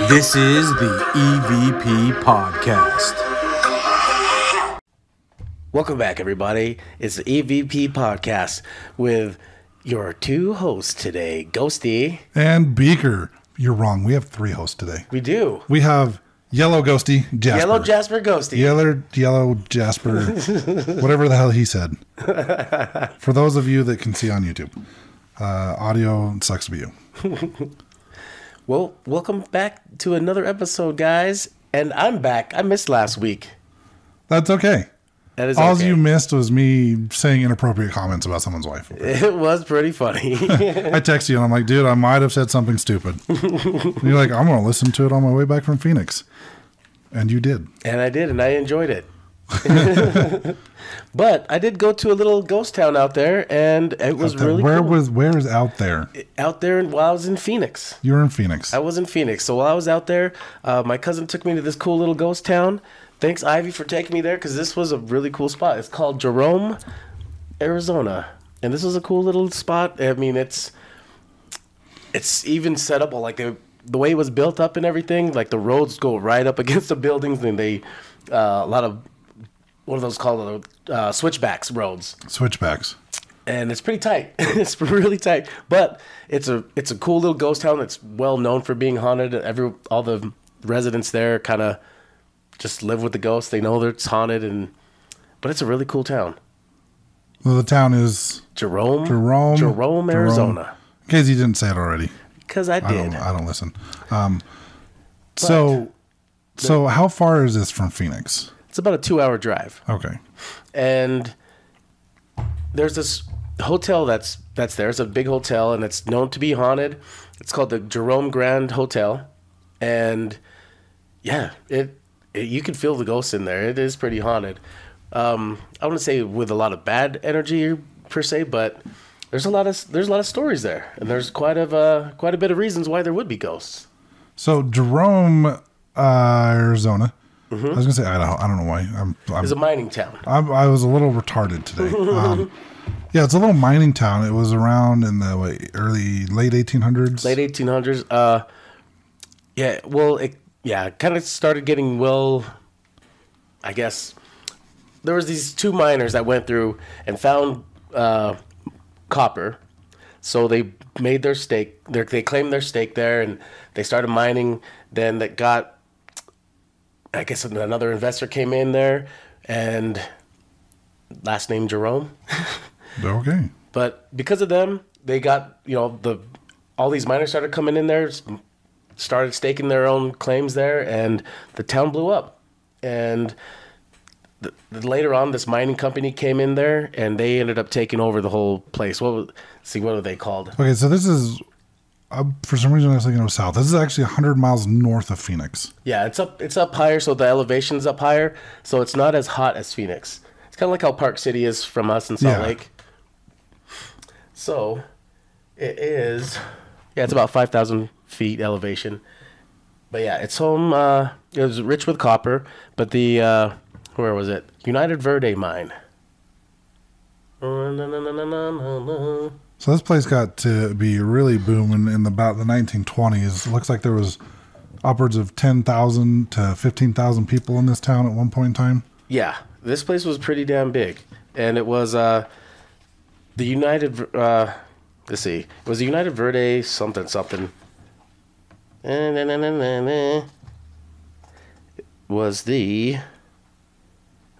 This is the EVP Podcast. Welcome back, everybody. It's the EVP Podcast with your two hosts today, Ghosty and Beaker. You're wrong. We have three hosts today. We do. We have Yellow Ghosty, Jasper. Yellow Jasper Ghosty. Yellow Jasper, whatever the hell he said. For those of you that can see on YouTube, audio sucks to be you. Well, welcome back to another episode, guys. And I'm back. I missed last week. That's okay. That is All okay. you missed was me saying inappropriate comments about someone's wife. It was pretty funny. I text you and I'm like, dude, I might have said something stupid. And you're like, I'm going to listen to it on my way back from Phoenix. And you did. And I did, and I enjoyed it. But I did go to a little ghost town out there, and it was really cool. Where is out there? Out there while I was in Phoenix. You were in Phoenix. I was in Phoenix. So while I was out there, my cousin took me to this cool little ghost town. Thanks, Ivy, for taking me there, because this was a really cool spot. It's called Jerome, Arizona. And this was a cool little spot. I mean, it's even set up like the way it was built up and everything. Like the roads go right up against the buildings, and they a lot of what are those called? Switchbacks roads. Switchbacks. And it's pretty tight. It's really tight. But it's a cool little ghost town that's well known for being haunted. All the residents there kind of just live with the ghosts. They know that it's haunted, but it's a really cool town. Well, the town is Jerome, Arizona. In case you didn't say it already. Because I did. I don't listen. So how far is this from Phoenix? It's about a 2-hour drive. Okay. And there's this hotel that's there. It's a big hotel, and it's known to be haunted. It's called the Jerome Grand Hotel. And yeah, you can feel the ghosts in there. It is pretty haunted. I wouldn't say with a lot of bad energy per se, but there's a lot of stories there, and there's quite a bit of reasons why there would be ghosts. So Jerome, Arizona. Mm-hmm. I was gonna say Idaho. I don't know why. It's a mining town. I was a little retarded today. Yeah, it's a little mining town. It was around in the late 1800s. Late 1800s. Yeah. Well, it kind of started getting I guess there was these two miners that went through and found copper. So they made their stake. They claimed their stake there, and they started mining. Then that got, I guess, another investor came in there, and last name Jerome. Okay. But because of them, they got, all these miners started coming in there, started staking their own claims there, and the town blew up. And later on, this mining company came in there, and they ended up taking over the whole place. What are they called? Okay, so this is, for some reason I was thinking it was south. This is actually 100 miles north of Phoenix. Yeah, it's up higher, so the elevation's up higher, so it's not as hot as Phoenix. It's kind of like how Park City is from us in Salt Lake. So it is, it's about 5,000 feet elevation. But yeah, it's home. It was rich with copper, but the where was it? United Verde mine. So this place got to be really booming in about the 1920s. It looks like there was upwards of 10,000 to 15,000 people in this town at one point in time. Yeah, this place was pretty damn big, and it was the United. Let's see, it was the United Verde something. It was the.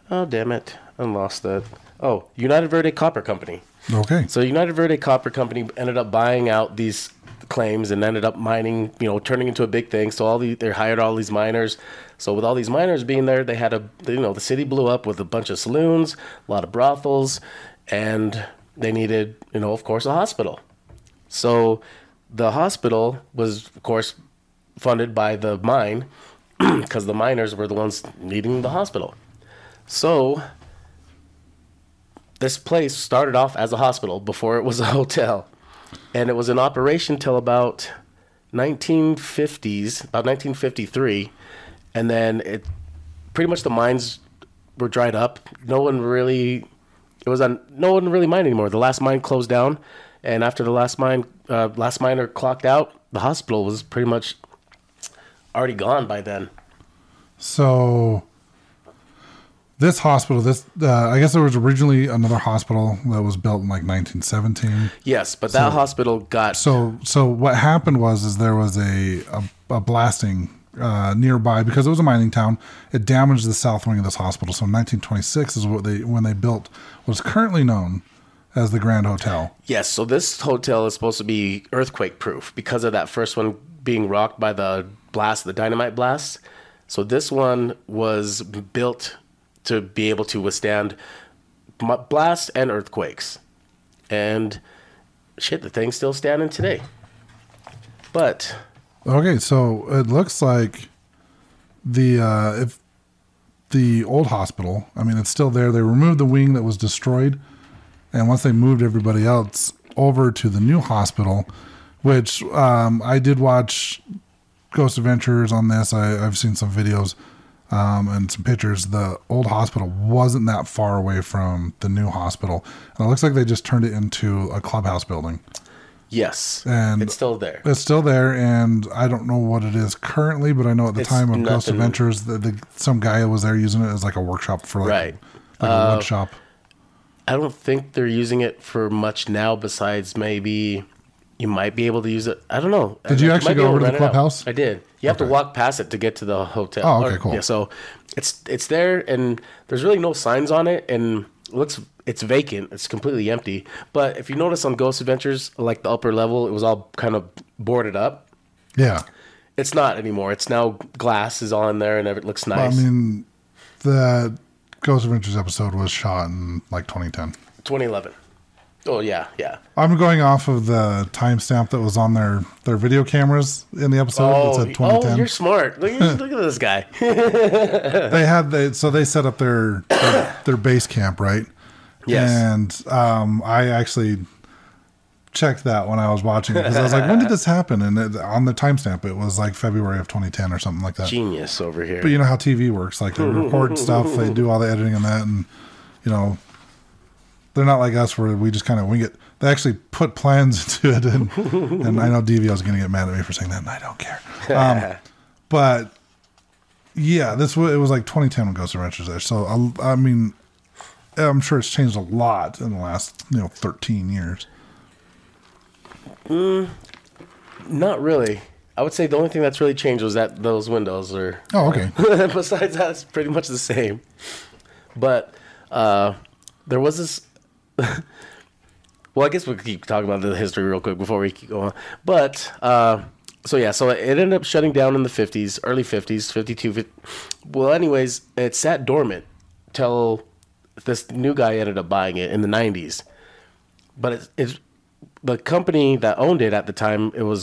Oh, damn it. I lost that. Oh, United Verde Copper Company. Okay. So United Verde Copper Company ended up buying out these claims and ended up mining, turning into a big thing. So they hired all these miners. So with all these miners being there, they had the city blew up with a bunch of saloons, a lot of brothels, and they needed, of course, a hospital. So the hospital was, of course, funded by the mine because the miners were the ones needing the hospital. So this place started off as a hospital before it was a hotel, and it was in operation till about 1953, and then pretty much the mines were dried up. No one really mined anymore. The last mine closed down, and after the last miner clocked out, the hospital was pretty much already gone by then. So this hospital, I guess there was originally another hospital that was built in like 1917. Yes, but that hospital got... So what happened was there was a blasting nearby because it was a mining town. It damaged the south wing of this hospital. So in 1926 is when they built what's currently known as the Grand Hotel. Yes, so this hotel is supposed to be earthquake proof because of that first one being rocked by the blast, the dynamite blast. So this one was built to be able to withstand blast and earthquakes. And shit, the thing's still standing today. But okay, so it looks like if the old hospital, I mean, it's still there. They removed the wing that was destroyed, and once they moved everybody else over to the new hospital, which I did watch Ghost Adventures on this. I've seen some videos and some pictures. The old hospital wasn't that far away from the new hospital, and it looks like they just turned it into a clubhouse building. Yes, and it's still there. It's still there, and I don't know what it is currently, but I know at the time of Ghost Adventures, some guy was there using it as like a workshop for like a wood shop. I don't think they're using it for much now, besides maybe you might be able to use it. I don't know. Did you actually go over to the clubhouse? I did. You have to walk past it to get to the hotel. Oh, okay, cool. Yeah, so it's there, and there's really no signs on it, and it's vacant. It's completely empty. But if you notice on Ghost Adventures, like the upper level, it was all kind of boarded up. Yeah. It's not anymore. It's now glass is all in there, and it looks nice. Well, I mean, the Ghost Adventures episode was shot in like 2010. 2011. Oh, yeah. I'm going off of the timestamp that was on their video cameras in the episode. It said 2010. Oh, you're smart. Look at this guy. They set up their base camp, right? Yes. And I actually checked that when I was watching it because I was like, when did this happen? And on the timestamp, it was like February of 2010 or something like that. Genius over here. But you know how TV works. Like they record stuff, they do all the editing and that, and you know, they're not like us where we just kind of wing it. They actually put plans into it, and I know DVO's going to get mad at me for saying that, and I don't care. But yeah, it was like 2010 when Ghost Adventures there. So I mean, I'm sure it's changed a lot in the last 13 years. Not really. I would say the only thing that's really changed was that those windows are. Oh, okay. Besides that, it's pretty much the same. But there was this. Well, I guess we could keep talking about the history real quick before we keep going. But so it ended up shutting down in the 50s, early 50s, 52. 50. Well, anyways, it sat dormant till this new guy ended up buying it in the 90s. But it's the company that owned it at the time. It was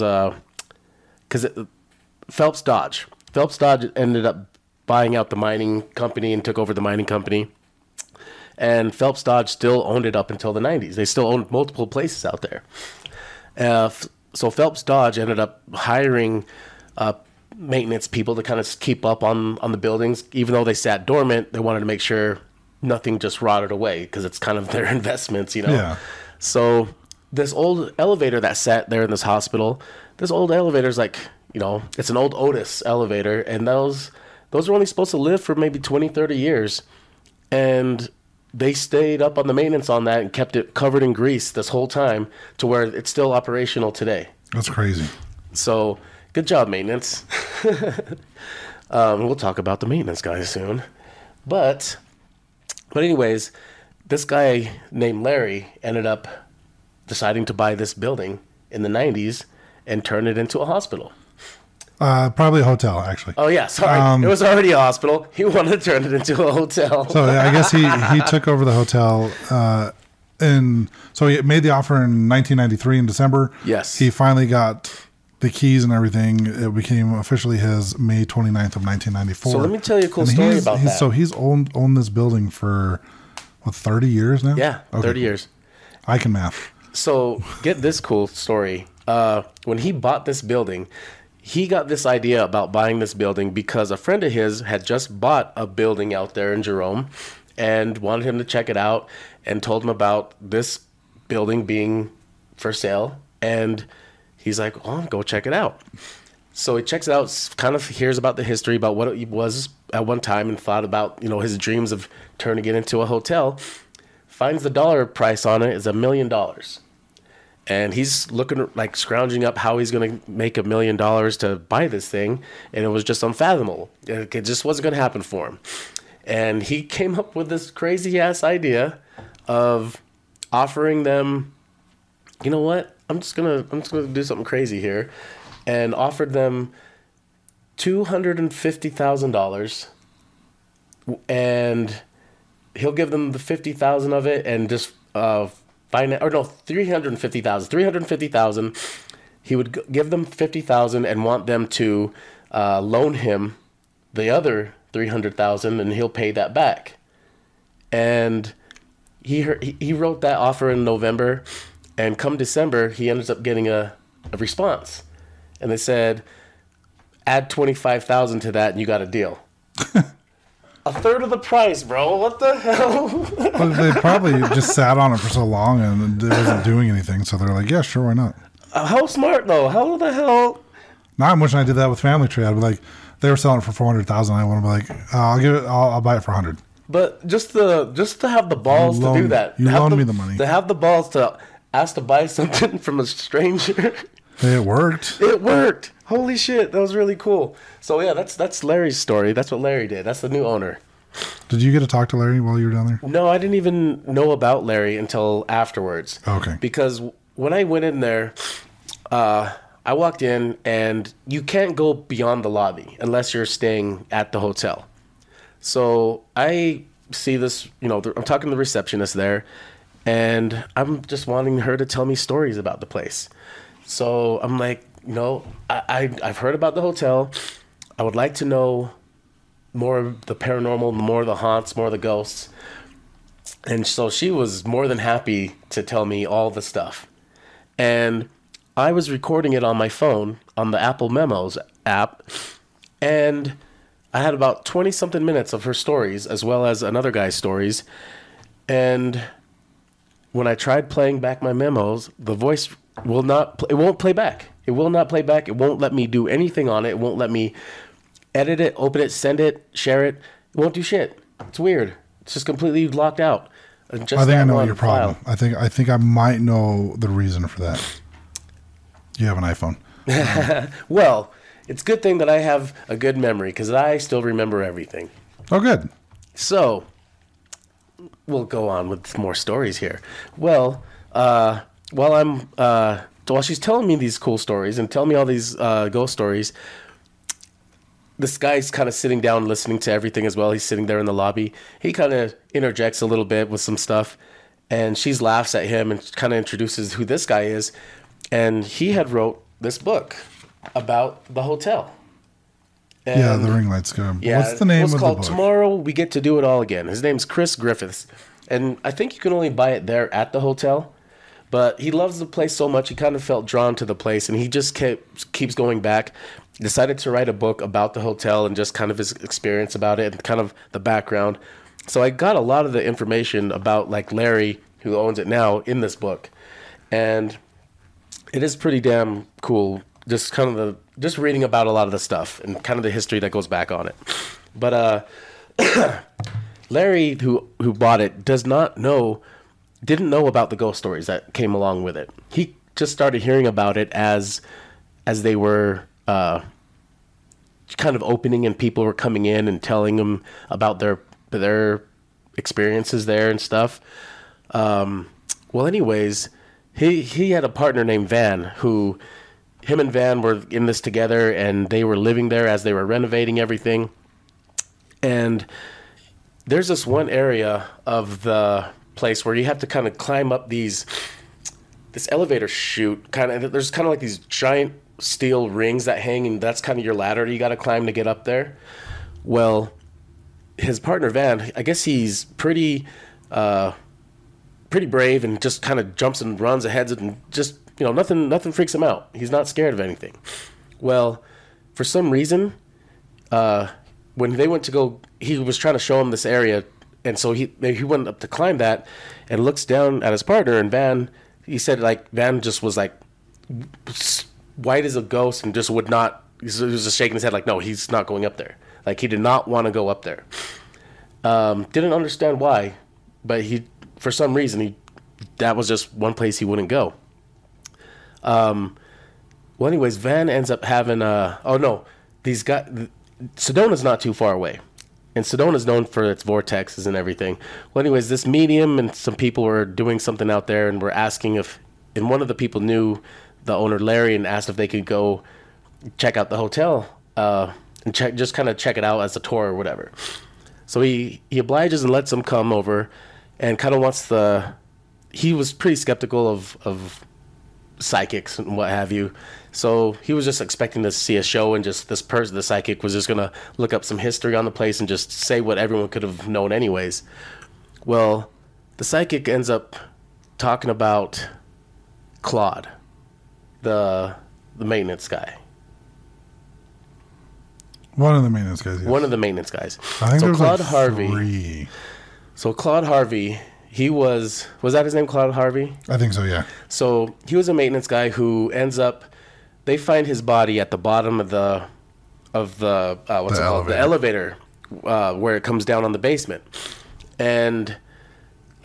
Phelps Dodge. Phelps Dodge ended up buying out the mining company and took over the mining company. And Phelps Dodge still owned it up until the 90s. They still owned multiple places out there. So Phelps Dodge ended up hiring maintenance people to kind of keep up on the buildings. Even though they sat dormant, they wanted to make sure nothing just rotted away because it's kind of their investments, Yeah. So this old elevator that sat there in this hospital, this old elevator is like, it's an old Otis elevator. And those are only supposed to live for maybe 20, 30 years. And they stayed up on the maintenance on that and kept it covered in grease this whole time to where it's still operational today. That's crazy. So good job, maintenance. We'll talk about the maintenance guys soon. But anyways, this guy named Larry ended up deciding to buy this building in the 90s and turn it into a hospital. Probably a hotel, actually. Oh, yeah. Sorry. It was already a hospital. He wanted to turn it into a hotel. So I guess he took over the hotel. And so he made the offer in 1993 in December. Yes. He finally got the keys and everything. It became officially his May 29th of 1994. So let me tell you a cool story about that. So he's owned this building for, 30 years now? Yeah, okay, 30 years. I can math. So get this cool story. When he bought this building, he got this idea about buying this building because a friend of his had just bought a building out there in Jerome and wanted him to check it out and told him about this building being for sale. And he's like, oh, go check it out. So he checks it out, kind of hears about the history, about what it was at one time, and thought about, his dreams of turning it into a hotel. Finds the dollar price on it is $1 million. And he's looking, like, scrounging up how he's going to make $1 million to buy this thing. And it was just unfathomable. It just wasn't going to happen for him. And he came up with this crazy-ass idea of offering them, you know what? I'm just gonna do something crazy here. And offered them $250,000, and he'll give them the $50,000 of it, and just $350,000. He would give them $50,000 and want them to loan him the other $300,000, and he'll pay that back. And he wrote that offer in November, and come December, he ends up getting a response. And they said, add $25,000 to that and you got a deal. A third of the price, bro. What the hell? Well, they probably just sat on it for so long and it wasn't doing anything. So they're like, yeah, sure, why not? How smart, though? How the hell? Now I'm wishing I did that with Family Tree. I'd be like, they were selling it for $400,000. I want to be like, I'll buy it for $100. But just to have the balls to do that. You loaned me the money. To have the balls to ask to buy something from a stranger. It worked. It worked. Holy shit, that was really cool. So yeah, that's Larry's story. That's what Larry did. That's the new owner. Did you get to talk to Larry while you were down there? No, I didn't even know about Larry until afterwards. Okay. Because when I went in there, I walked in, and you can't go beyond the lobby unless you're staying at the hotel. So I see this, I'm talking to the receptionist there, and I'm just wanting her to tell me stories about the place. So I'm like, I've heard about the hotel. I would like to know more of the paranormal, more of the haunts, more of the ghosts. And so she was more than happy to tell me all the stuff. And I was recording it on my phone on the Apple Memos app. And I had about 20-something minutes of her stories, as well as another guy's stories. And when I tried playing back my memos, the voice it won't play back. It will not play back. It won't let me do anything on it. It won't let me edit it, open it, send it, share it. It won't do shit. It's weird. It's just completely locked out. I think I know your problem. I think I might know the reason for that. You have an iPhone. Well, it's a good thing that I have a good memory, because I still remember everything. Oh, good. So, we'll go on with more stories here. Well, while she's telling me these cool stories and telling me all these ghost stories, this guy's kind of sitting down listening to everything as well. He's sitting there in the lobby. He kind of interjects a little bit with some stuff, and she laughs at him and kind of introduces who this guy is. And he had wrote this book about the hotel. And yeah, the ring lights go. Yeah, what's the name of the book? It's called Tomorrow We Get to Do It All Again. His name's Chris Griffiths. And I think you can only buy it there at the hotel. But he loves the place so much, he kind of felt drawn to the place, and he just keeps going back. Decided to write a book about the hotel and just kind of his experience about it and kind of the background. So I got a lot of the information about, like, Larry, who owns it now, in this book. And it is pretty damn cool, just reading about a lot of the stuff and kind of the history that goes back on it. But Larry, who bought it, didn't know about the ghost stories that came along with it. He just started hearing about it as they were kind of opening, and people were coming in and telling him about their experiences there and stuff. Well, anyways, he had a partner named Van, who him and Van were in this together, and they were living there as they were renovating everything. And there's this one area of the place where you have to kind of climb up this elevator chute. There's kind of like these giant steel rings that hang, and that's kind of your ladder you got to climb to get up there. Well, his partner Van, I guess he's pretty brave, and just kind of jumps and runs ahead, and just, nothing freaks him out. He's not scared of anything. Well, for some reason, when they went to go, he was trying to show him this area, and so he went up to climb that, and looks down at his partner, and Van, he said, like, Van just was like white as a ghost and just would not he was just shaking his head like, no, he's not going up there. Like, he did not want to go up there. Didn't understand why, but for some reason, that was just one place he wouldn't go. Well, anyways, Van ends up having these guys. Sedona's not too far away, and Sedona's known for its vortexes and everything. Well, anyways, this medium and some people were doing something out there, and were asking and one of the people knew the owner, Larry, and asked if they could go check out the hotel and just kind of check it out as a tour or whatever. So he obliges and lets them come over, and kind of wants he was pretty skeptical of psychics and what have you. So he was just expecting to see a show, and just this person, the psychic, was just going to look up some history on the place and just say what everyone could have known anyways. Well, the psychic ends up talking about Claude, the maintenance guy. One of the maintenance guys. Yes. One of the maintenance guys. I think so Claude like Harvey. 3. So Claude Harvey, he was that his name, Claude Harvey? I think so, yeah. So he was a maintenance guy who ends up, they find his body at the bottom of the what's it called? The elevator, where it comes down on the basement. And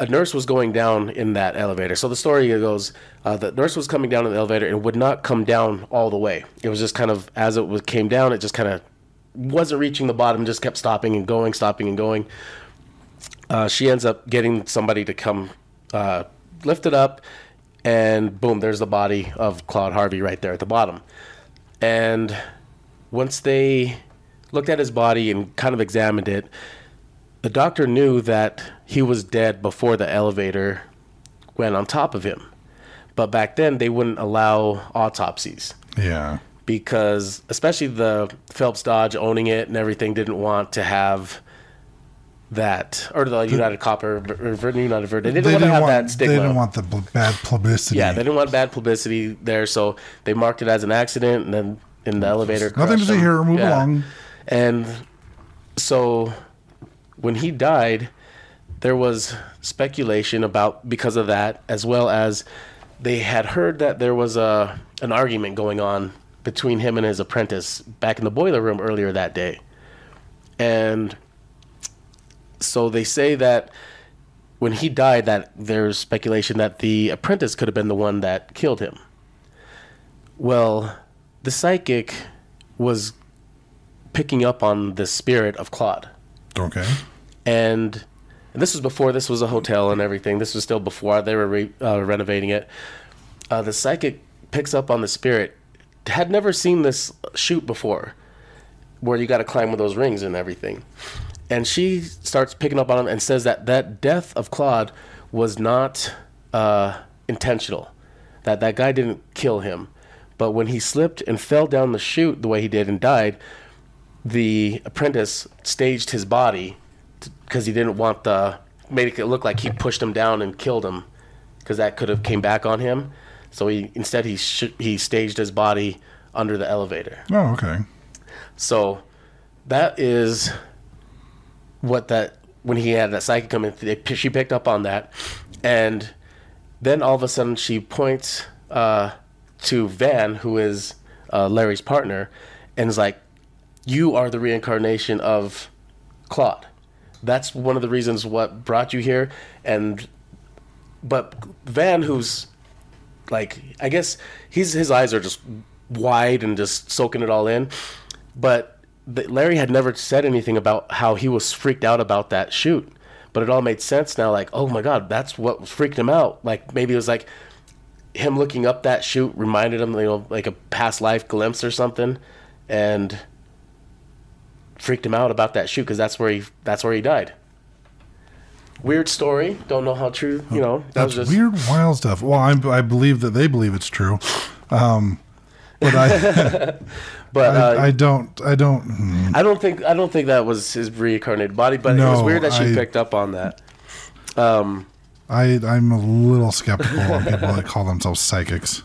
a nurse was going down in that elevator. So the story goes, the nurse was coming down in the elevator and would not come down all the way. It was just kind of, as it came down, it just kind of wasn't reaching the bottom, just kept stopping and going. She ends up getting somebody to come lift it up, and boom, there's the body of Claude Harvey right there at the bottom. And once they looked at his body and kind of examined it, the doctor knew that he was dead before the elevator went on top of him. But back then, they wouldn't allow autopsies. Yeah. Because especially the Phelps Dodge owning it and everything didn't want to have that, or the United Copper, or United Verde. They didn't want to have that stigma. They didn't want the bad publicity. Yeah, they didn't want bad publicity there, so they marked it as an accident, and then in the elevator. Nothing to see here. Move along. And so when he died, there was speculation because of that, as well as they had heard that there was an argument going on between him and his apprentice back in the boiler room earlier that day. And so they say that when he died, that there's speculation that the apprentice could have been the one that killed him. Well, the psychic was picking up on the spirit of Claude. Okay. And this was before this was a hotel and everything. This was still before they were renovating it. The psychic picks up on the spirit. Had never seen this chute before, where you got to climb with those rings and everything. And she starts picking up on him and says that death of Claude was not intentional. That guy didn't kill him. But when he slipped and fell down the chute the way he did and died, the apprentice staged his body because he didn't want made it look like he pushed him down and killed him, because that could have came back on him. So instead he staged his body under the elevator. Oh, okay. So that is when he had that psychic come in, she picked up on that. And then all of a sudden she points to Van, who is Larry's partner, and is like, you are the reincarnation of Claude. That's one of the reasons what brought you here. But Van, who's like, I guess his eyes are just wide and just soaking it all in. But Larry had never said anything about how he was freaked out about that shoot. But it all made sense now, like, oh my God, that's what freaked him out. Like, maybe it was like him looking up that shoot reminded him, like a past life glimpse or something, and freaked him out about that shoot, because that's where he died. Weird story. Don't know how true. That's just weird, wild stuff. Well, I believe that they believe it's true, but I don't. I don't think that was his reincarnated body, but no, it was weird that she picked up on that. I'm a little skeptical on people that call themselves psychics.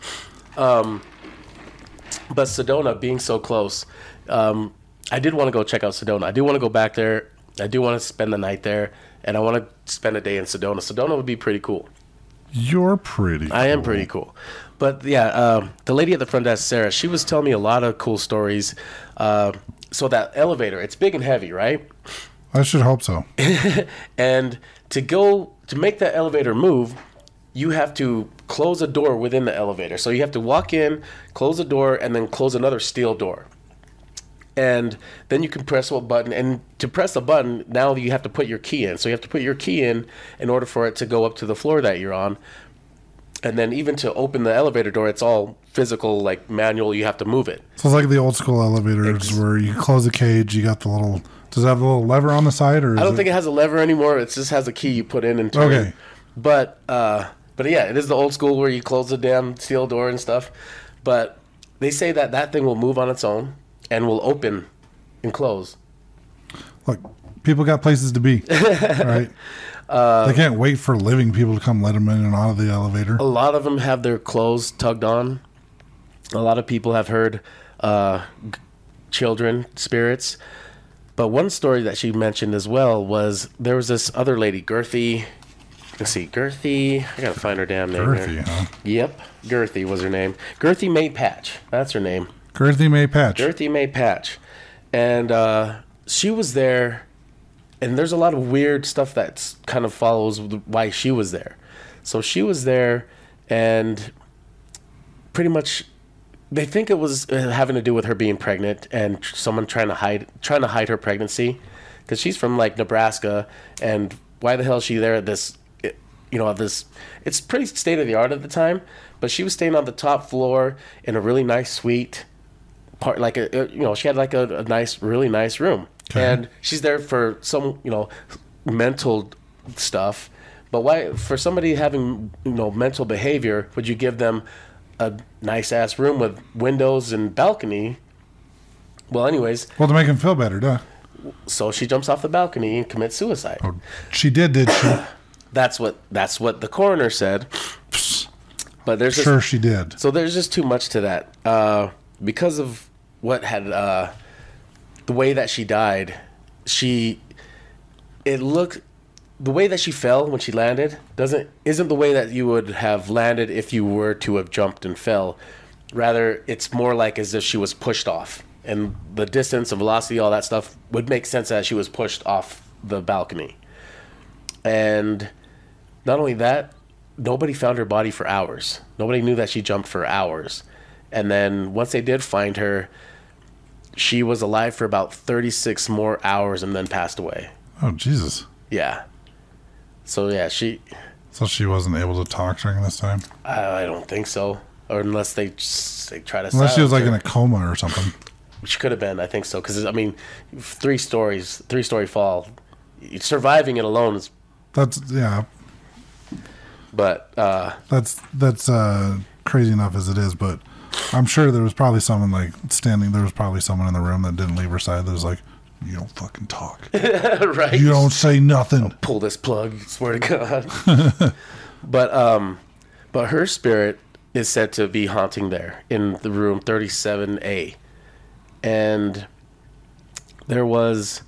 But Sedona being so close, I did want to go check out Sedona. I do want to go back there. I do want to spend the night there, and I want to spend a day in Sedona. Sedona would be pretty cool. You're pretty cool. I am pretty cool. But yeah, the lady at the front desk, Sarah, she was telling me a lot of cool stories. So that elevator, it's big and heavy, right? I should hope so. And to make that elevator move, you have to close a door within the elevator. So you have to walk in, close a door, and then close another steel door. And then you can press a button. And to press a button, now you have to put your key in. So you have to put your key in order for it to go up to the floor that you're on. And then even to open the elevator door, it's all physical, like manual. You have to move it. So it's like the old school elevators where you close the cage, you got the little... Does it have a little lever on the side? Or I don't think it has a lever anymore. It just has a key you put in and turn. Okay. But yeah, it is the old school where you close the damn steel door and stuff. But they say that thing will move on its own and will open and close. Look, people got places to be, right? They can't wait for living people to come let them in and out of the elevator. A lot of them have their clothes tugged on. A lot of people have heard children, spirits. But one story that she mentioned as well was there was this other lady, Girthy. Let's see, Girthy. I gotta find her damn name. Girthy, huh? Yep, Girthy was her name. Girthy May Patch. That's her name. Girthy May Patch. Girthy May Patch. And she was there, and there's a lot of weird stuff that kind of follows why she was there. So she was there, and pretty much they think it was having to do with her being pregnant and someone trying to hide her pregnancy, because she's from like Nebraska, and why the hell is she there at this? It's pretty state of the art at the time, but she was staying on the top floor in a really nice suite. She had like a nice, really nice room. Okay. And she's there for some, mental stuff. But why, for somebody having, mental behavior, would you give them a nice ass room with windows and balcony? Well, anyways. Well, to make him feel better, duh. So she jumps off the balcony and commits suicide. Oh, she did she? That's what the coroner said. But there's she did. So there's just too much to that. Because of what had the way that she died, the way that she fell when she landed isn't the way that you would have landed if you were to have jumped and fell. Rather, it's more like as if she was pushed off, and the distance and velocity, all that stuff would make sense that she was pushed off the balcony. And not only that, nobody found her body for hours. Nobody knew that she jumped for hours. And then once they did find her, she was alive for about 36 more hours and then passed away. Oh, Jesus. Yeah. So, yeah, So she wasn't able to talk during this time? I don't think so. Or unless they try to... Unless she was like in a coma or something. She could have been, I think so. Because, 3-story fall. Surviving it alone is... Yeah. But... That's crazy enough as it is, but I'm sure there was probably someone there was probably someone in the room that didn't leave her side that was like, you don't fucking talk. Right. You don't say nothing. I'll pull this plug, swear to God. But her spirit is said to be haunting there in the room 37A. And there was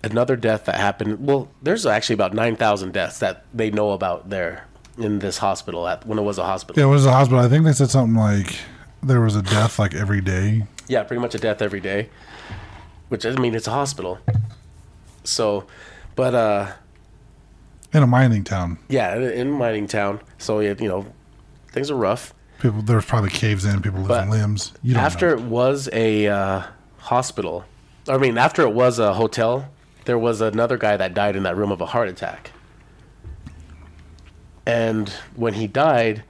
another death that happened. Well, there's actually about 9,000 deaths that they know about there in this hospital when it was a hospital. Yeah, it was a hospital. I think they said something like there was a death like every day. Yeah, pretty much a death every day. Which, it's a hospital. So, but... in a mining town. Yeah, in a mining town. So, things are rough. There's probably caves in, people losing limbs. After it was a hospital, after it was a hotel, there was another guy that died in that room of a heart attack. And when he died,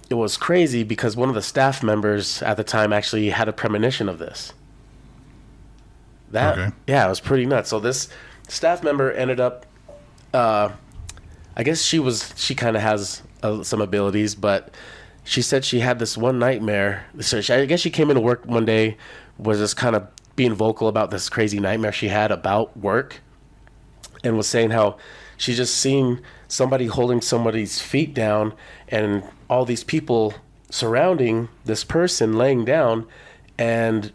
it was crazy because one of the staff members at the time actually had a premonition of this. Yeah, it was pretty nuts. So this staff member ended up, I guess she kind of has some abilities, but she said she had this one nightmare. So I guess she came into work one day, was just kind of being vocal about this crazy nightmare she had about work, and was saying how she just seen somebody holding somebody's feet down and all these people surrounding this person laying down, and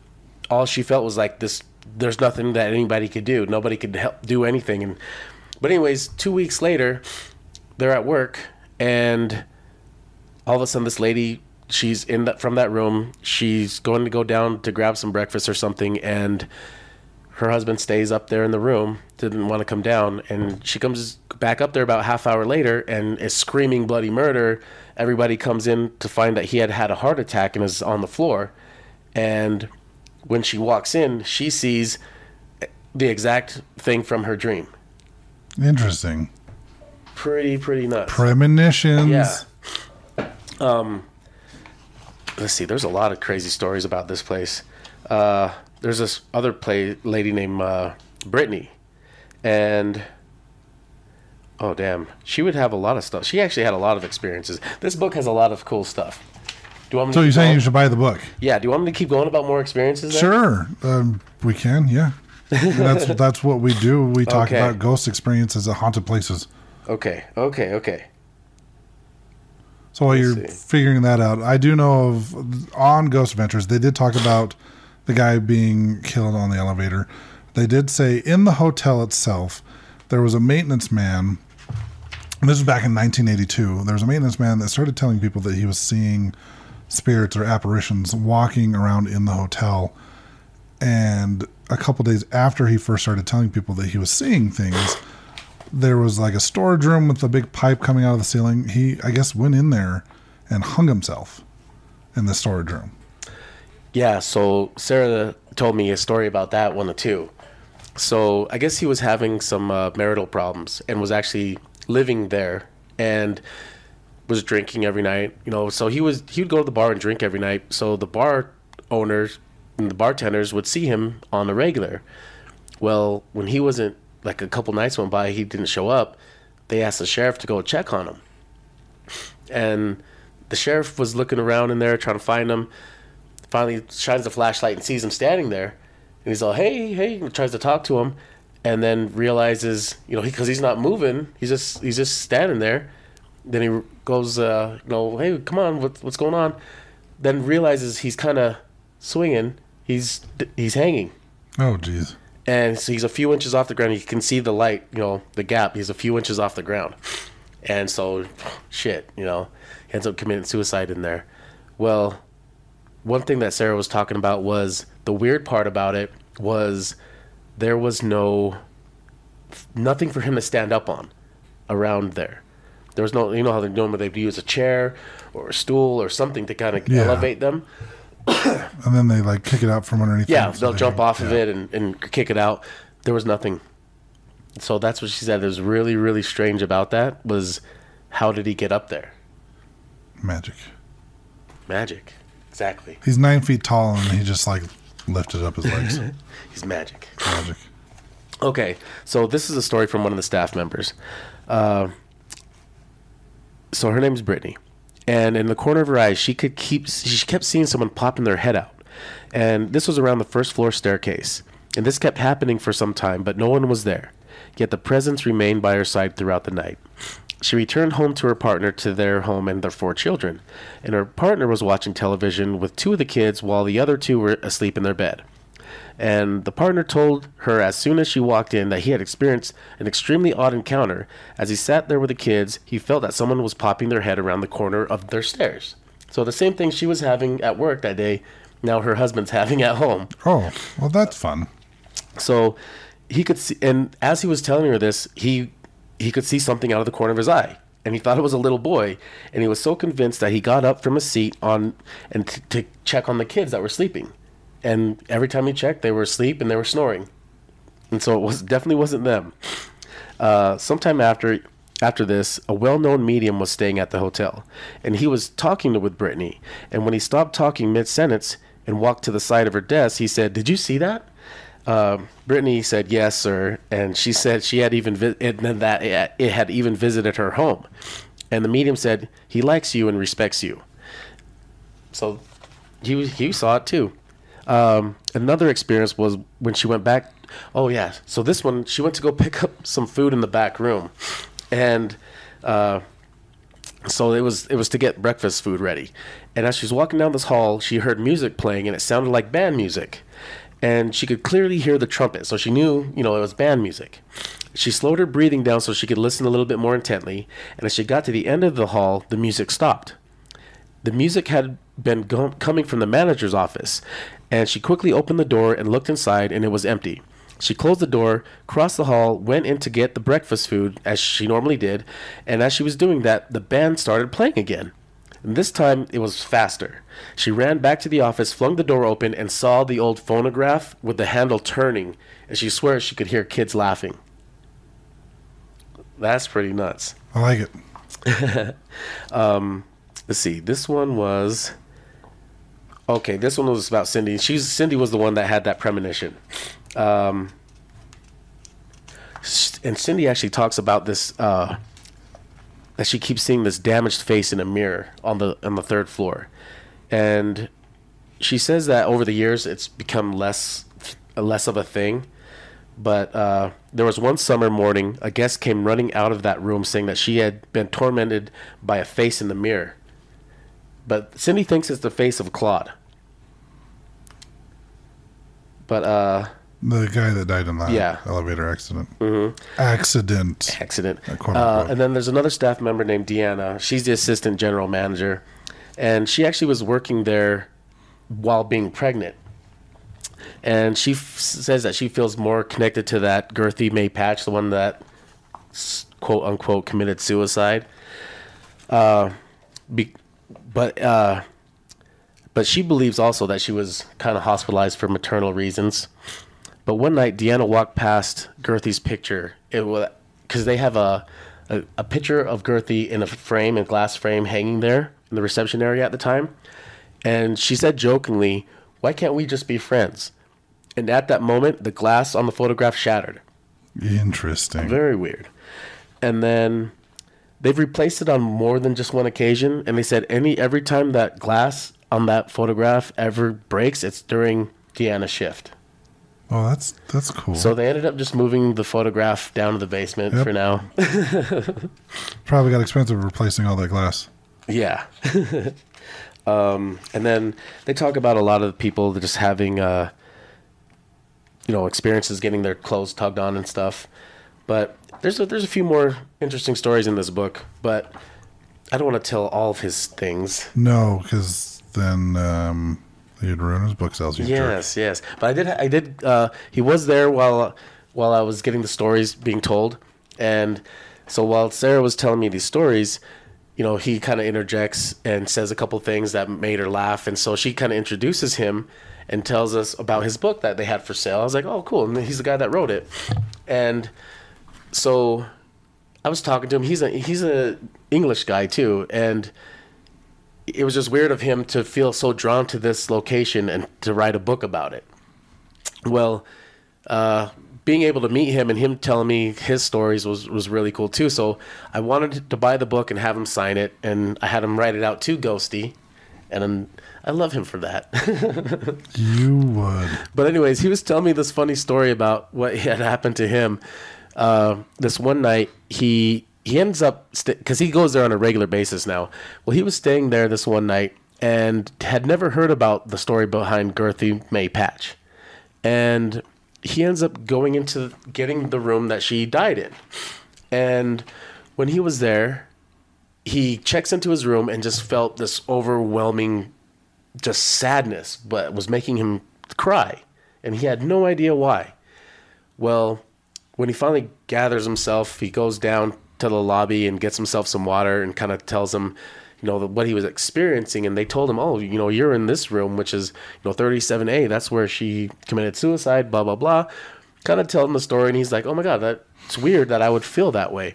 all she felt was like this. There's nothing that anybody could do. Nobody could help do anything. But anyways, 2 weeks later, they're at work, And all of a sudden, this lady, she's from that room. She's going to go down to grab some breakfast or something, and her husband stays up there in the room, didn't want to come down, and she comes back up there about half hour later and is screaming bloody murder. Everybody comes in to find that he had had a heart attack and is on the floor. And when she walks in, she sees the exact thing from her dream. Interesting. Pretty nuts. Premonitions. Yeah. Let's see. There's a lot of crazy stories about this place. There's this other lady named Brittany, and oh damn, she would have a lot of stuff. She actually had a lot of experiences. This book has a lot of cool stuff. Do you want me So to you're saying going? you should buy the book? Yeah. Do you want me to keep going about more experiences? There? Sure, we can. Yeah, that's what we do. We talk about ghost experiences at haunted places. Okay. So while you're figuring that out, I do know of on Ghost Adventures, they did talk about the guy being killed on the elevator. They did say in the hotel itself, there was a maintenance man. And this was back in 1982. There was a maintenance man that started telling people that he was seeing spirits or apparitions walking around in the hotel. And a couple days after he first started telling people that he was seeing things, there was like a storage room with a big pipe coming out of the ceiling. He, I guess, went in there and hung himself in the storage room. Yeah, so Sarah told me a story about that one too. So I guess he was having some marital problems and was actually living there and was drinking every night. You know, so he would go to the bar and drink every night. So the bar owners and the bartenders would see him on the regular. Well, when he wasn't, like a couple nights went by, he didn't show up. They asked the sheriff to go check on him. And the sheriff was looking around in there trying to find him. Finally shines the flashlight and sees him standing there. And he's all, hey, and tries to talk to him. And then realizes, you know, because he's not moving, he's just standing there. Then he goes, hey, come on, what's going on? Then realizes he's kind of swinging. He's hanging. Oh, geez. And so he's a few inches off the ground. You can see the light, you know, the gap. He's a few inches off the ground. And so, shit, you know, he ends up committing suicide in there. Well, one thing that Sarah was talking about was the weird part about it was there was nothing for him to stand up on around there. There was no, you know how normally they'd use a chair or a stool or something to kind of elevate them. And then they like kick it out from underneath. Yeah, they'll jump off of it and kick it out. There was nothing. So that's what she said. It was really, really strange about that was how did he get up there? Magic. Exactly. He's 9 feet tall and he just like lifted up his legs. He's magic. Okay, so this is a story from one of the staff members. So her name's Brittany. And in the corner of her eye, she kept seeing someone popping their head out. And this was around the first floor staircase. And this kept happening for some time, but no one was there. Yet the presence remained by her side throughout the night. She returned home to her partner to their home and their 4 children. And her partner was watching television with 2 of the kids while the other 2 were asleep in their bed. And the partner told her as soon as she walked in that he had experienced an extremely odd encounter. As he sat there with the kids, he felt that someone was popping their head around the corner of their stairs. So the same thing she was having at work that day, now her husband's having at home. Oh, well, that's fun. So he could see, and as he was telling her this, he could see something out of the corner of his eye. And he thought it was a little boy. And he was so convinced that he got up from his seat to check on the kids that were sleeping. And every time he checked, they were asleep and they were snoring. And so it definitely wasn't them. Sometime after this, a well-known medium was staying at the hotel. And he was talking with Brittany. And when he stopped talking mid-sentence and walked to the side of her desk, he said, "Did you see that?" Brittany said, "Yes, sir." And she said she had even it had even visited her home. And the medium said, "He likes you and respects you." So he saw it too. Another experience was when she went back. Oh yeah. So this one, she went to go pick up some food in the back room. And, so it was to get breakfast food ready. And as she was walking down this hall, she heard music playing and it sounded like band music. And she could clearly hear the trumpet. So she knew, it was band music. She slowed her breathing down so she could listen a little bit more intently, and as she got to the end of the hall, the music stopped. The music had been coming from the manager's office, and she quickly opened the door and looked inside, and it was empty. She closed the door, crossed the hall, went in to get the breakfast food, as she normally did, and as she was doing that, the band started playing again. And this time, it was faster. She ran back to the office, flung the door open, and saw the old phonograph with the handle turning, and she swears she could hear kids laughing. That's pretty nuts. I like it. Let's see. This one was... Okay, this one was about Cindy. Cindy was the one that had that premonition. And Cindy actually talks about this... that she keeps seeing this damaged face in a mirror on the third floor. And she says that over the years, it's become less of a thing. But there was one summer morning, a guest came running out of that room saying that she had been tormented by a face in the mirror. But Cindy thinks it's the face of Claude. But the guy that died in the elevator accident. Mm-hmm. Accident. And then there's another staff member named Deanna. She's the assistant general manager, and she actually was working there while being pregnant. And she says that she feels more connected to that girthy May Patch, the one that quote unquote committed suicide. But she believes also that she was kind of hospitalized for maternal reasons. But one night, Deanna walked past Girthy's picture. It was because they have a picture of Girthy in a glass frame, hanging there in the reception area at the time. And she said jokingly, "Why can't we just be friends?" And at that moment, the glass on the photograph shattered. Interesting. Very weird. And then they've replaced it on more than just one occasion. And they said every time that glass on that photograph ever breaks, it's during Deanna's shift. Oh, that's cool. So they ended up just moving the photograph down to the basement for now. Probably got expensive replacing all that glass. Yeah. And then they talk about a lot of people just having, experiences getting their clothes tugged on and stuff. But there's a few more interesting stories in this book, but I don't want to tell all of his things. No, because then he'd ruin his book sales. Yes. But I did. He was there while I was getting the stories being told, and so while Sarah was telling me these stories, he kind of interjects and says a couple things that made her laugh, and so she kind of introduces him and tells us about his book that they had for sale. I was like, oh, cool, and he's the guy that wrote it. And so I was talking to him. He's a English guy too, and it was just weird of him to feel so drawn to this location and to write a book about it. Well, being able to meet him and him telling me his stories was really cool too. So I wanted to buy the book and have him sign it, and I had him write it out to Ghosty, and I love him for that. You would. But anyways, he was telling me this funny story about what had happened to him. This one night, he ends up, because he goes there on a regular basis now. Well, he was staying there this one night and had never heard about the story behind Girthy May Patch. And he ends up going into getting the room that she died in. And when he was there, he checks into his room and just felt this overwhelming just sadness, but was making him cry. And he had no idea why. Well, when he finally gathers himself, he goes down to the lobby and gets himself some water and kind of tells him, what he was experiencing. And they told him, oh, you're in this room, which is, 37A. That's where she committed suicide, blah, blah, blah. Kind of tell him the story. And he's like, oh my God, that's weird that I would feel that way.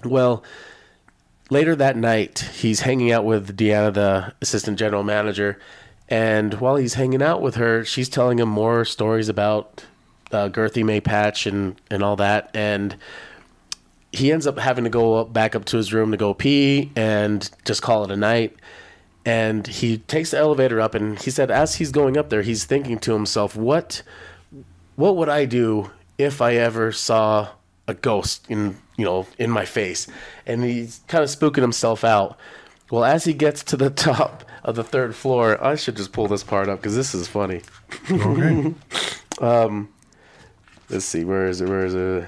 Well, later that night, he's hanging out with Deanna, the assistant general manager. And while he's hanging out with her, she's telling him more stories about Girthy May Patch and all that. And he ends up having to go back up to his room to go pee and just call it a night. And he takes the elevator up, and he said as he's going up there, he's thinking to himself, what would I do if I ever saw a ghost in my face? And he's kind of spooking himself out. Well, as he gets to the top of the third floor, I should just pull this part up because this is funny. Okay. Let's see, where is it?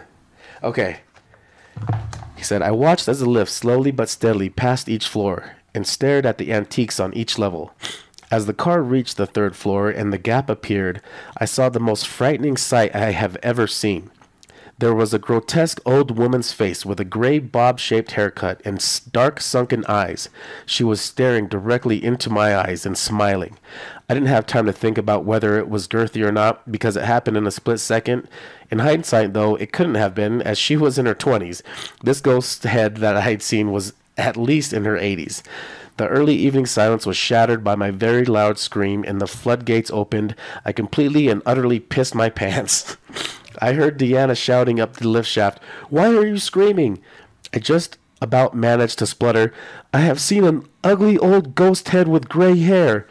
Okay. He said, I watched as the lift slowly but steadily passed each floor and stared at the antiques on each level. As the car reached the third floor and the gap appeared, I saw the most frightening sight I have ever seen. There was a grotesque old woman's face with a gray bob-shaped haircut and dark sunken eyes. She was staring directly into my eyes and smiling. I didn't have time to think about whether it was girthy or not because it happened in a split second. In hindsight, though, it couldn't have been, as she was in her 20s. This ghost head that I had seen was at least in her 80s. The early evening silence was shattered by my very loud scream, and the floodgates opened. I completely and utterly pissed my pants. I heard Deanna shouting up the lift shaft, "Why are you screaming?" I just about managed to splutter, "I have seen an ugly old ghost head with gray hair."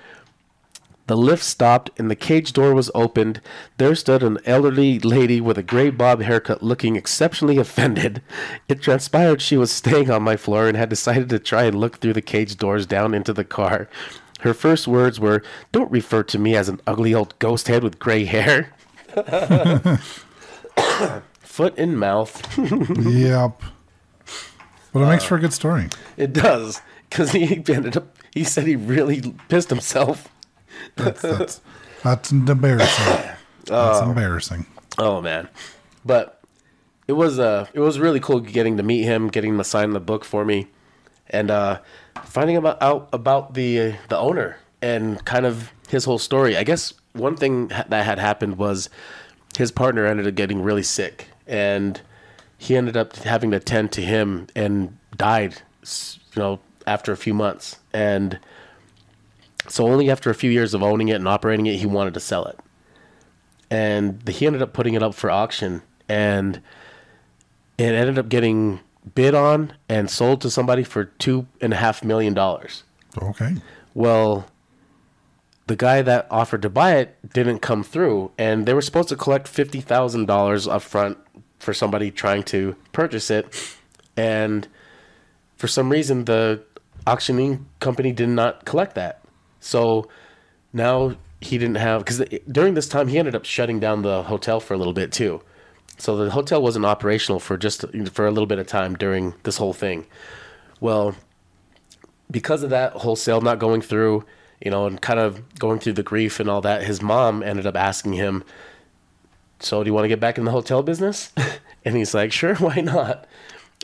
The lift stopped and the cage door was opened. There stood an elderly lady with a gray bob haircut looking exceptionally offended. It transpired she was staying on my floor and had decided to try and look through the cage doors down into the car. Her first words were, "Don't refer to me as an ugly old ghost head with gray hair." Foot in mouth. Yep. But it makes for a good story. It does, because he said he really pissed himself. That's embarrassing. That's embarrassing. Oh man, but it was really cool getting to meet him, getting him to sign the book for me, and finding out about the owner and kind of his whole story. I guess one thing that had happened was his partner ended up getting really sick, and he ended up having to tend to him and died, after a few months. And so only after a few years of owning it and operating it, he wanted to sell it. And he ended up putting it up for auction, and it ended up getting bid on and sold to somebody for $2.5 million. Okay. Well, the guy that offered to buy it didn't come through, and they were supposed to collect $50,000 up front for somebody trying to purchase it. And for some reason, the auctioning company did not collect that. So now he didn't have, because during this time he ended up shutting down the hotel for a little bit too. So the hotel wasn't operational for a little bit of time during this whole thing. Well, because of that whole sale not going through, and kind of going through the grief and all that, his mom ended up asking him, "So do you want to get back in the hotel business?" And he's like, "Sure, why not?"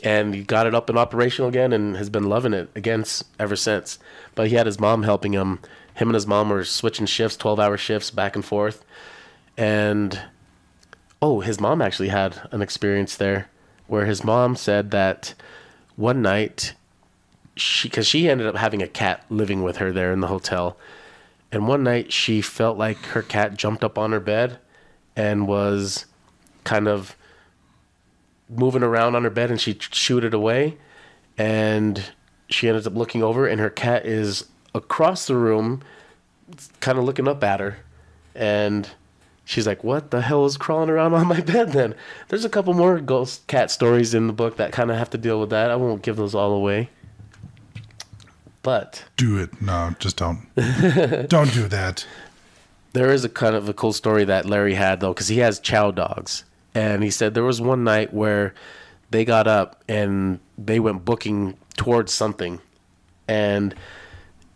And he got it up and operational again and has been loving it again ever since. But he had his mom helping him. Him and his mom were switching shifts, 12-hour shifts back and forth. And, his mom actually had an experience there where his mom said that one night, because she ended up having a cat living with her there in the hotel. And one night she felt like her cat jumped up on her bed and was kind of moving around on her bed, and she shooed it away. And she ended up looking over, and her cat is across the room kind of looking up at her. And she's like, "What the hell is crawling around on my bed then?" There's a couple more ghost cat stories in the book that kind of have to deal with that. I won't give those all away. But do it. No, just don't. Don't do that. There is a kind of a cool story that Larry had, though, because he has chow dogs. And he said there was one night where they got up and they went booking towards something. And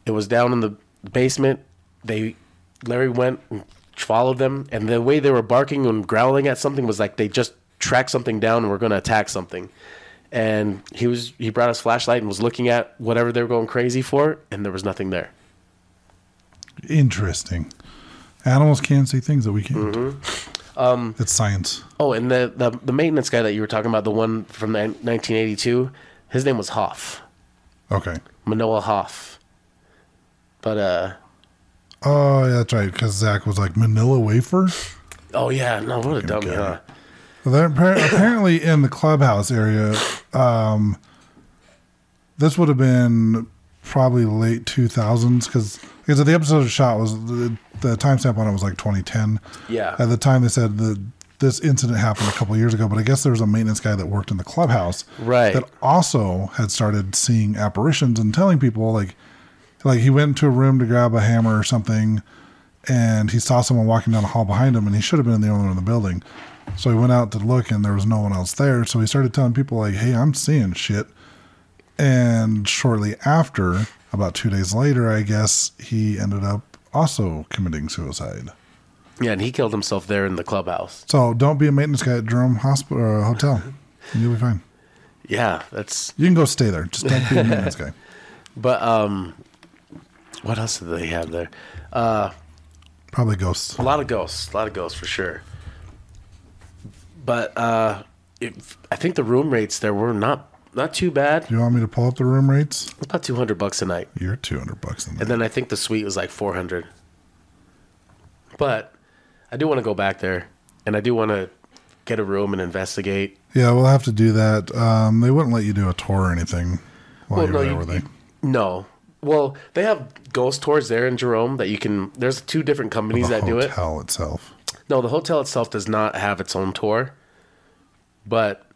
it was down in the basement. Larry went and followed them. And the way they were barking and growling at something was like they just tracked something down and were going to attack something. And he brought his flashlight and was looking at whatever they were going crazy for, and there was nothing there. Interesting. Animals can see things that we can't. Mm-hmm. It's science. Oh, and the maintenance guy that you were talking about, the one from 1982, his name was Hoff. Okay. Manoa Hoff. But oh, yeah, that's right. Because Zach was like, Manila wafer. Oh yeah, no, what a dummy, huh? Well, they're apparently in the clubhouse area. This would have been probably late 2000s because the episode of shot was the timestamp on it was like 2010. Yeah. At the time they said this incident happened a couple of years ago, but I guess there was a maintenance guy that worked in the clubhouse, right, that also had started seeing apparitions and telling people like he went into a room to grab a hammer or something, and he saw someone walking down the hall behind him, and he should have been the only one in the building. So he went out to look, and there was no one else there. So he started telling people, like, hey, I'm seeing shit. And shortly after, about 2 days later, I guess, he ended up also committing suicide. Yeah, and he killed himself there in the clubhouse. So don't be a maintenance guy at Jerome Hospital or Hotel. You'll be fine. Yeah, that's... You can go stay there. Just don't be a maintenance guy. But, what else did they have there? Probably ghosts. A lot of ghosts for sure. But I think the room rates there were not too bad. Do you want me to pull up the room rates? It's about $200 a night. You're $200 a night. And then I think the suite was like $400. But I do want to go back there, and I do want to get a room and investigate. Yeah, we'll have to do that. They wouldn't let you do a tour or anything while you're there, were they? No. Well, they have ghost tours there in Jerome that you can... There's 2 different companies that do it. The hotel itself. No, the hotel itself does not have its own tour. But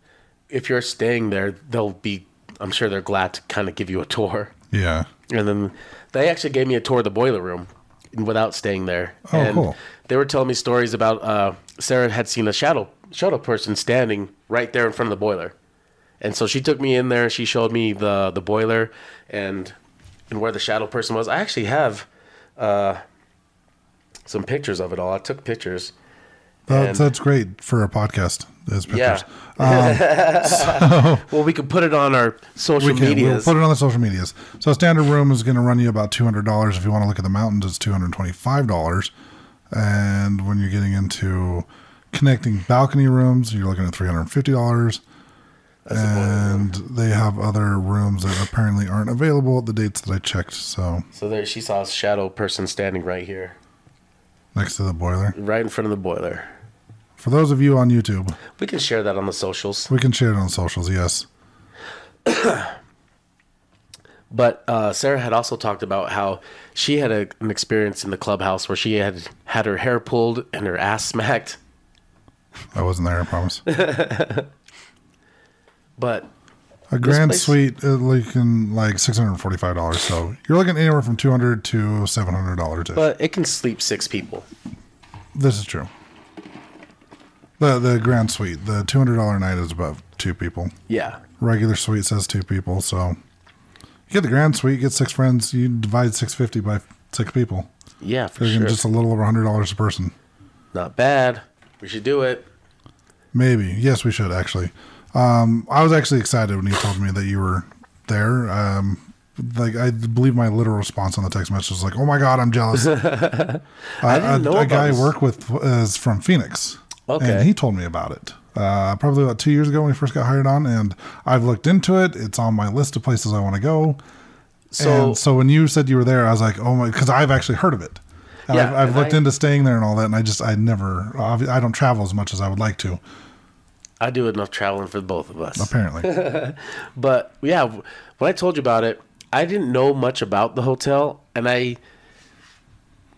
if you're staying there, they'll be... I'm sure they're glad to kind of give you a tour. Yeah. And then they actually gave me a tour of the boiler room without staying there. Oh, and cool. They were telling me stories about Sarah had seen a shadow person standing right there in front of the boiler. And so she took me in there. She showed me the boiler and where the shadow person was. I actually have some pictures of it all. I took pictures. That's great for a podcast. Those pictures. Yeah. Well, we could put it on our social medias. We'll put it on the social medias. So a standard room is going to run you about $200. If you want to look at the mountains, it's $225. And when you're getting into connecting balcony rooms, you're looking at $350. And they have other rooms that apparently aren't available at the dates that I checked. So there, she saw a shadow person standing right here. Next to the boiler? Right in front of the boiler. For those of you on YouTube. We can share that on the socials. We can share it on socials, yes. But Sarah had also talked about how she had an experience in the clubhouse where she had her hair pulled and her ass smacked. I wasn't there, I promise. But a grand suite, looking like $645. So you're looking anywhere from $200 to $700. But it can sleep 6 people. This is true. The grand suite, the $200 a night is about 2 people. Yeah. Regular suite says 2 people. So you get the grand suite, you get 6 friends, you divide $650 by 6 people. Yeah, for you're sure. Just a little over $100 a person. Not bad. We should do it. Maybe. Yes, we should actually. I was actually excited when you told me that you were there. Like, I believe my literal response on the text message was like, "Oh my God, I'm jealous." I didn't know a about guy this. I work with is from Phoenix. Okay. And he told me about it. Probably about 2 years ago when he first got hired on, and I've looked into it. It's on my list of places I want to go. So when you said you were there, I was like, "Oh my," because I've actually heard of it. And Yeah, I've looked into staying there and all that, and I don't travel as much as I would like to. I do enough traveling for both of us. Apparently. But yeah, when I told you about it, I didn't know much about the hotel, and when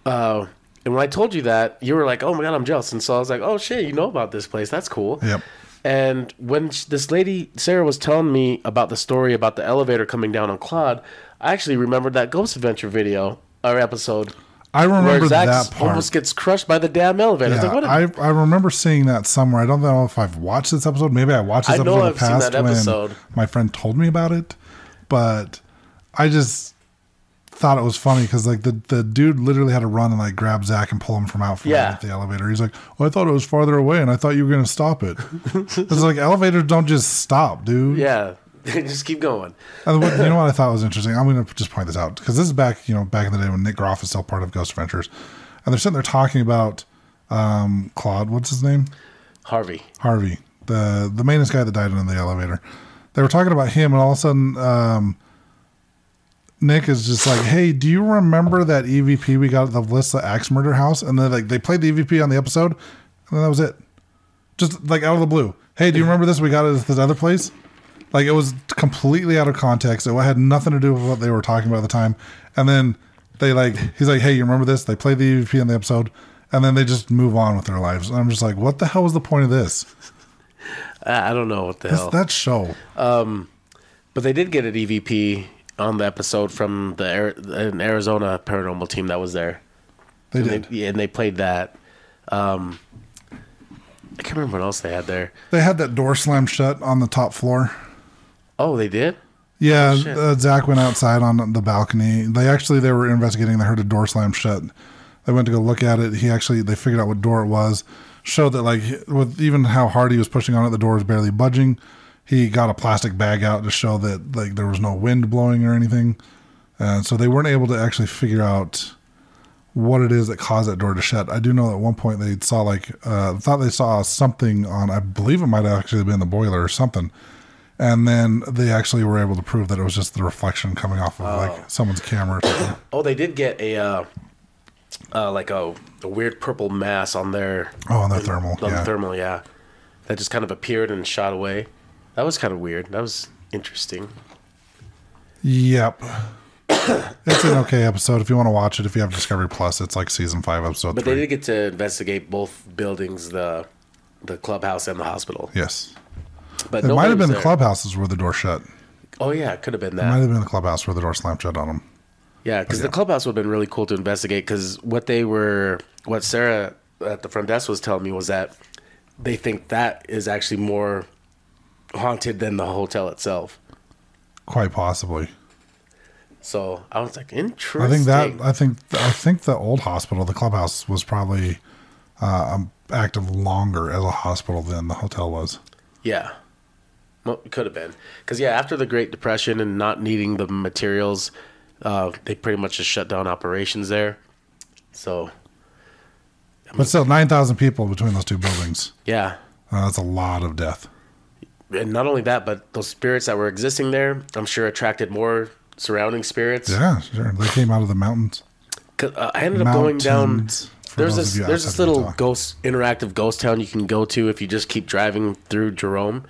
I told you that, you were like, "Oh my God, I'm jealous." And so I was like, "Oh shit, you know about this place? That's cool." Yep. And when this lady Sarah was telling me about the story about the elevator coming down on Claude, I actually remembered that Ghost Adventure video or episode. I remember where Zach that part. almost gets crushed by the damn elevator. Yeah, I remember seeing that somewhere. I don't know if I've watched this episode. Maybe I watched this episode in the past seen that episode. when my friend told me about it. But I just thought it was funny because like the dude literally had to run and like grab Zach and pull him from out from the elevator. He's like, "Well, I thought it was farther away, and I thought you were going to stop it." It's like elevators don't just stop, dude. Yeah. They just keep going. And you know what I thought was interesting? I'm going to just point this out because this is back in the day when Nick Groff is still part of Ghost Adventures, and they're sitting there talking about Claude. What's his name? Harvey, the maintenance guy that died in the elevator. They were talking about him, and all of a sudden, Nick is just like, "Hey, do you remember that EVP we got at the Melissa Axe Murder House?" And then they played the EVP on the episode, and then that was it. Just like out of the blue. "Hey, do you remember this? We got it at this other place." Like, it was completely out of context. It had nothing to do with what they were talking about at the time. And then he's like, "Hey, you remember this?" They play the EVP in the episode, and then they just move on with their lives. And I'm just like, what the hell was the point of this? I don't know what the hell. That show. But they did get an EVP on the episode from an Arizona paranormal team that was there. They did. And they played that. I can't can't remember what else they had there. They had that door slammed shut on the top floor. Oh, they did? Yeah, Oh, Zach went outside on the balcony. They were investigating. They heard a door slam shut. They went to go look at it. They figured out what door it was. Showed that, like, with even how hard he was pushing on it, the door was barely budging. He got a plastic bag out to show that, like, there was no wind blowing or anything. And so they weren't able to actually figure out what it is that caused that door to shut. I do know that at one point they saw, thought they saw something on, I believe it might have actually been the boiler or something. And then they actually were able to prove that it was just the reflection coming off of like someone's camera or something. Oh, they did get a weird purple mass on their thermal. On the thermal, yeah. That just kind of appeared and shot away. That was kind of weird. That was interesting. Yep. It's an okay episode if you want to watch it. If you have Discovery Plus, it's like season 5, episode 3. But they did get to investigate both buildings, the clubhouse and the hospital. Yes. But it might have been the clubhouses where the door shut. Oh, yeah, it could have been that. It might have been the clubhouse where the door slammed shut on them. Yeah, because the clubhouse would have been really cool to investigate, because what Sarah at the front desk was telling me was that they think that is actually more haunted than the hotel itself. Quite possibly. So I was like, interesting. I think the old hospital, the clubhouse, was probably active longer as a hospital than the hotel was. Yeah. Well, it could have been. Because, after the Great Depression and not needing the materials, they pretty much just shut down operations there. So. But still, 9,000 people between those two buildings. Yeah. That's a lot of death. And not only that, but those spirits that were existing there, I'm sure attracted more surrounding spirits. Yeah, sure. They came out of the mountains. I ended up going down. There's this little interactive ghost town you can go to if you just keep driving through Jerome.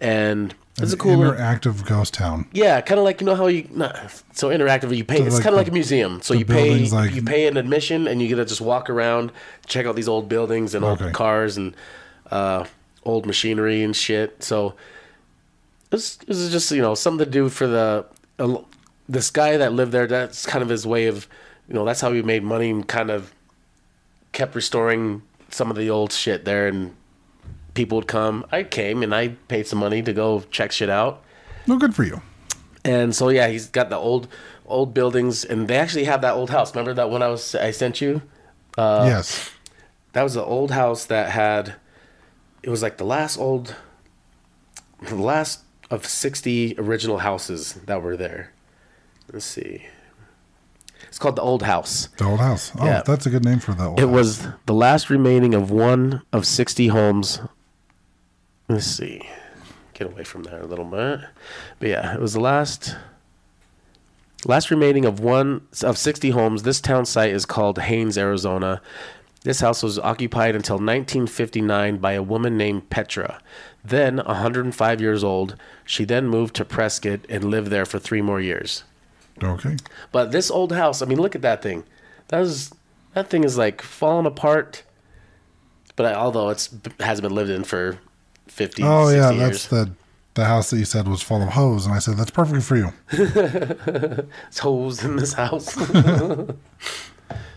And it's a cool interactive ghost town. Yeah, kind of like, how so interactive. You pay. So it's kind of like a museum. So you pay an admission, and you get to just walk around, check out these old buildings and old cars and old machinery and shit. So this is just something to do for this guy that lived there. That's kind of his way of that's how he made money and kind of kept restoring some of the old shit there, and people would come. I came and I paid some money to go check shit out. No, good for you. And so he's got the old buildings, and they actually have that old house. Remember that one I sent you? Yes. That was the old house that had. It was like the last of 60 original houses that were there. Let's see. It's called the Old House. The Old House. Oh, yeah. That's a good name for the Old House. It was the last remaining of one of 60 homes. Let's see. Get away from there a little bit. But yeah, it was the last remaining of one of 60 homes. This town site is called Haines, Arizona. This house was occupied until 1959 by a woman named Petra. Then, 105 years old, she then moved to Prescott and lived there for 3 more years. Okay. But this old house, I mean, look at that thing. That thing is like falling apart. But although it hasn't been lived in for 50, 60 years. That's the house that you said was full of hoes. And I said, that's perfect for you. It's hoes in this house.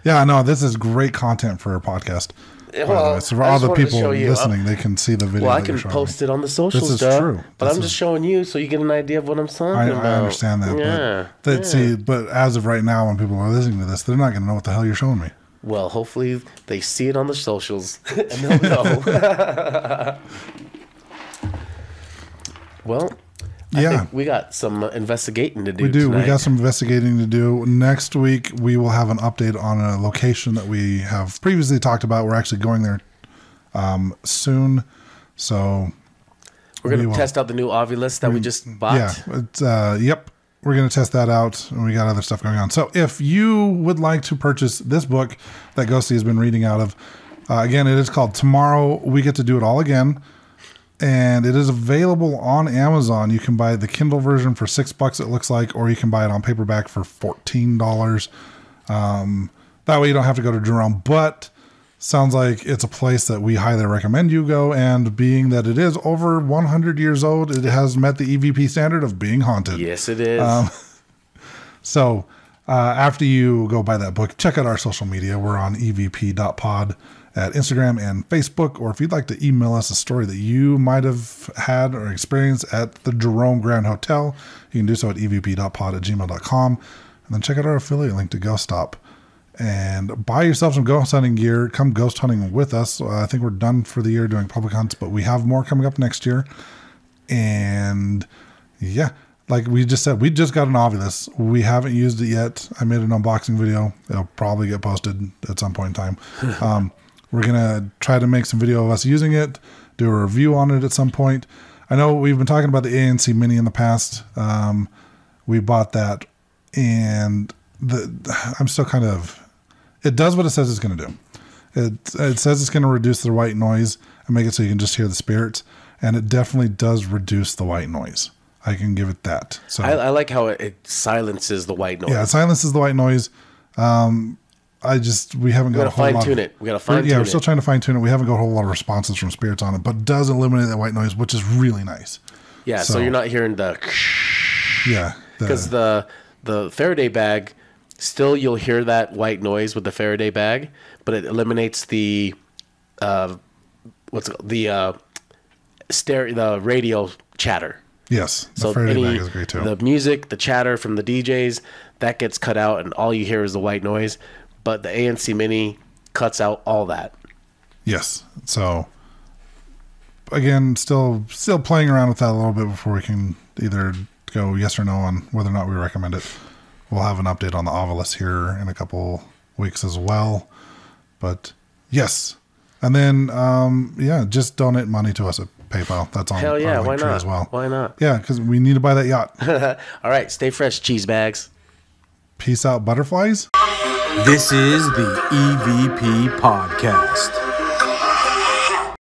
Yeah, I know. This is great content for our podcast. Well, so for all the people listening, they can see the video. Well, I can post it on the socials. This is true. But I'm just showing you so you get an idea of what I'm talking about. I understand that. Yeah. See, but as of right now, when people are listening to this, they're not going to know what the hell you're showing me. Well, hopefully they see it on the socials and they'll know. Well, I think we got some investigating to do. We do. Tonight. We got some investigating to do. Next week, we will have an update on a location that we have previously talked about. We're actually going there soon. So we're going to test out the new Ovilus that we just bought. Yeah. Yep. We're going to test that out, and we got other stuff going on. So if you would like to purchase this book that Ghosty has been reading out of, again, it is called Tomorrow We Get to Do It All Again. And it is available on Amazon. You can buy the Kindle version for $6, it looks like, or you can buy it on paperback for $14. That way you don't have to go to Jerome. But sounds like it's a place that we highly recommend you go. And being that it is over 100 years old, it has met the EVP standard of being haunted. Yes, it is. So after you go buy that book, check out our social media. We're on evp.pod. at Instagram and Facebook, or if you'd like to email us a story that you might have had or experienced at the Jerome Grand Hotel, you can do so at evp.pod@gmail.com. And then check out our affiliate link to Ghost Stop. And buy yourself some ghost hunting gear. Come ghost hunting with us. I think we're done for the year doing public hunts, but we have more coming up next year. And yeah, like we just said, we just got an Ovilus. We haven't used it yet. I made an unboxing video. It'll probably get posted at some point in time. We're going to try to make some video of us using it, do a review on it at some point. I know we've been talking about the ANC Mini in the past. We bought that, and I'm still kind of... It does what it says it's going to do. It says it's going to reduce the white noise and make it so you can just hear the spirits. And it definitely does reduce the white noise. I can give it that. So I like how it silences the white noise. Yeah, it silences the white noise. We haven't got a whole lot. We got to fine tune it. Yeah, we're still trying to fine tune it. We haven't got a whole lot of responses from spirits on it, but it does eliminate that white noise, which is really nice. Yeah, so you're not hearing the... Yeah. Because the Faraday bag... Still, you'll hear that white noise with the Faraday bag, but it eliminates the the radio chatter. Yes, the Faraday bag is great too. The music, the chatter from the DJs, that gets cut out, and all you hear is the white noise. But the ANC Mini cuts out all that. Yes. So again, still playing around with that a little bit before we can either go yes or no on whether or not we recommend it. We'll have an update on the Ovilus here in a couple weeks as well. But yes. And then, just donate money to us at PayPal. That's on Hell yeah, our why link tree not? as well. Why not? Yeah, because we need to buy that yacht. All right, stay fresh, cheese bags. Peace out, butterflies. This is the EVP Podcast.